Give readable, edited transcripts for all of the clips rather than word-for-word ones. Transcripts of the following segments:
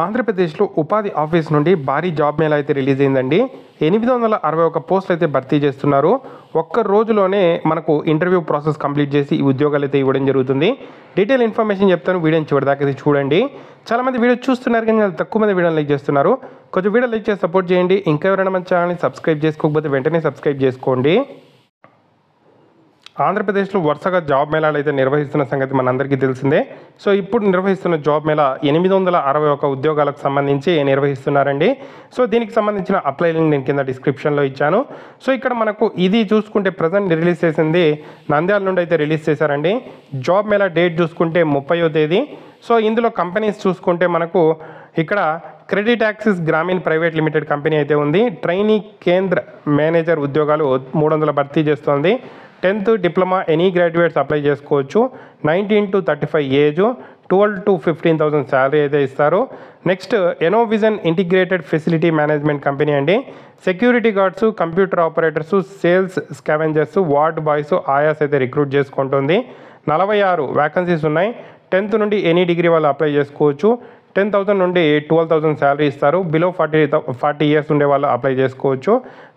ఆంధ్రప్రదేశ్లో ఉపాధి ఆఫీస్ నుండి భారీ జాబ్ మేళా అయితే రిలీజ్ అయిందండి. 861 పోస్టులు అయితే భర్తీ చేస్తున్నారు. ఒక్క రోజులోనే మనకు ఇంటర్వ్యూ ప్రాసెస్ కంప్లీట్ చేసి ఈ ఉద్యోగాలు అయితే ఇవ్వడం జరుగుతుంది. డీటెయిల్ ఇన్ఫర్మేషన్ చెప్తాను, వీడియోని చివరిదాకా అయితే చూడండి. చాలామంది వీడియో చూస్తున్నారు కానీ తక్కువ మంది వీడియోని లైక్ చేస్తున్నారు. కొంచెం వీడియో లైక్ చేసి సపోర్ట్ చేయండి. ఇంకా ఎవరైనా మన ఛానల్ని సబ్స్క్రైబ్ చేసుకోకపోతే వెంటనే సబ్స్క్రైబ్ చేసుకోండి. ఆంధ్రప్రదేశ్లో వరుసగా జాబ్ మేళాలు అయితే నిర్వహిస్తున్న సంగతి మనందరికీ తెలిసిందే. సో ఇప్పుడు నిర్వహిస్తున్న జాబ్ మేళా 861 ఉద్యోగాలకు సంబంధించి నిర్వహిస్తున్నారండి. సో దీనికి సంబంధించిన అప్లై లింక్ నేను కింద డిస్క్రిప్షన్లో ఇచ్చాను. సో ఇక్కడ మనకు ఇది చూసుకుంటే ప్రజెంట్ రిలీజ్ చేసింది నంద్యాల నుండి అయితే రిలీజ్ చేశారండి. జాబ్ మేళా డేట్ చూసుకుంటే 30వ తేదీ. సో ఇందులో కంపెనీస్ చూసుకుంటే మనకు ఇక్కడ credit axis Grameen private limited company అయితే ఉంది. ట్రైనీ కేంద్ర మేనేజర్ ఉద్యోగాలు 300 భర్తీ చేస్తోంది. 10th diploma any graduates apply చేసుకోవచ్చు. 19 to 35 ఏజ్, 12 to 15,000 శాలరీ అయితే ఇస్తారు. Next Enovision integrated facility management company అండి. Security guards, computer operators, sales scavengers, ward boys ayahs అయితే రిక్రూట్ చేసుకుంటుంది. 46 వ్యాకన్సీస్ ఉన్నాయి. 10th నుండి ఎనీ డిగ్రీ వాళ్ళు అప్లై చేసుకోవచ్చు. 10,000 నుండి 12,000 శాలరీ ఇస్తారు. బిలో 40 ఇయర్స్ ఉండే వాళ్ళు అప్లై చేసుకోవచ్చు.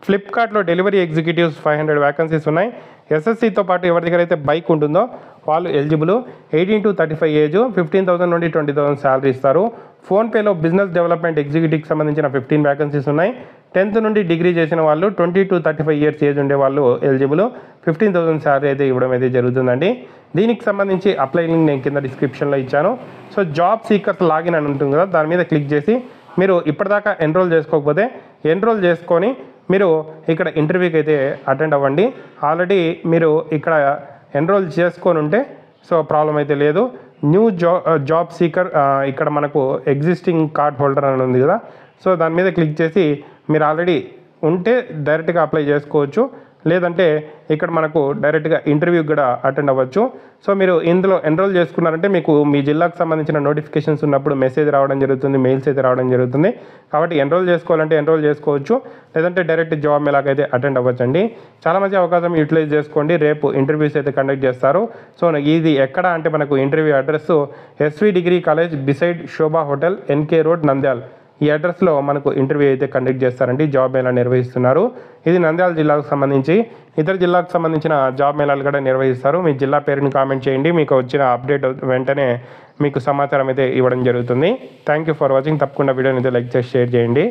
ఫ్లిప్కార్ట్లో డెలివరీ ఎగ్జిక్యూటివ్స్ 500 వ్యాకన్సీస్ ఉన్నాయి. ఎస్ఎస్సితో పాటు ఎవరి దగ్గర అయితే బైక్ ఉంటుందో వాళ్ళు ఎలిజిబుల్. 18 to 35 ఏజ్, 15,000 నుండి 20,000 శాలరీ ఇస్తారు. ఫోన్పేలో బిజినెస్ డెవలప్మెంట్ ఎగ్జిక్యూటివ్కి సంబంధించిన 15 వ్యాకన్సీస్ ఉన్నాయి. 10th నుండి డిగ్రీ చేసిన వాళ్ళు 20 to 35 ఇయర్స్ ఏజ్ ఉండే వాళ్ళు ఎలిజిబుల్. 15,000 శాలరీ అయితే ఇవ్వడం అయితే జరుగుతుందండి. దీనికి సంబంధించి అప్లై లింక్ నేను కింద డిస్క్రిప్షన్లో ఇచ్చాను. సో జాబ్ సీకర్స్ లాగిన్ అని ఉంటుంది కదా, దాని మీద క్లిక్ చేసి మీరు ఇప్పటిదాకా ఎన్రోల్ చేసుకోకపోతే ఎన్రోల్ చేసుకొని మీరు ఇక్కడ ఇంటర్వ్యూకి అయితే అటెండ్ అవ్వండి. ఆల్రెడీ మీరు ఇక్కడ ఎన్రోల్ చేసుకొని ఉంటే సో ప్రాబ్లం అయితే లేదు. న్యూ జాబ్ సీకర్ ఇక్కడ మనకు ఎగ్జిస్టింగ్ కార్డ్ హోల్డర్ అని ఉంది కదా, సో దాని మీద క్లిక్ చేసి మీరు ఆల్రెడీ ఉంటే డైరెక్ట్గా అప్లై చేసుకోవచ్చు. లేదంటే ఇక్కడ మనకు డైరెక్ట్గా ఇంటర్వ్యూకి కూడా అటెండ్ అవ్వచ్చు. సో మీరు ఇందులో ఎన్రోల్ చేసుకున్నారంటే మీకు మీ జిల్లాకు సంబంధించిన నోటిఫికేషన్స్ ఉన్నప్పుడు మెసేజ్ రావడం జరుగుతుంది, మెయిల్స్ అయితే రావడం జరుగుతుంది. కాబట్టి ఎన్రోల్ చేసుకోవాలంటే ఎన్రోల్ చేసుకోవచ్చు, లేదంటే డైరెక్ట్ జాబ్ మేళాకైతే అటెండ్ అవ్వచ్చండి. చాలా మంచి అవకాశం యూటిలైజ్ చేసుకోండి. రేపు ఇంటర్వ్యూస్ అయితే కండక్ట్ చేస్తారు. సో ఇది ఎక్కడ అంటే మనకు interview address SV degree college beside Shobha hotel, NK road, Nandyal. ఈ అడ్రస్లో మనకు ఇంటర్వ్యూ అయితే కండక్ట్ చేస్తారండి. జాబ్ మేళా నిర్వహిస్తున్నారు. ఇది నంద్యాల జిల్లాకు సంబంధించి. ఇతర జిల్లాకు సంబంధించిన జాబ్ మేళాలు కూడా నిర్వహిస్తారు. మీ జిల్లా పేరుని కామెంట్ చేయండి, మీకు వచ్చిన అప్డేట్ వెంటనే మీకు సమాచారం అయితే ఇవ్వడం జరుగుతుంది. Thank you for watching. తప్పకుండా వీడియోని అయితే లైక్ చేసి షేర్ చేయండి.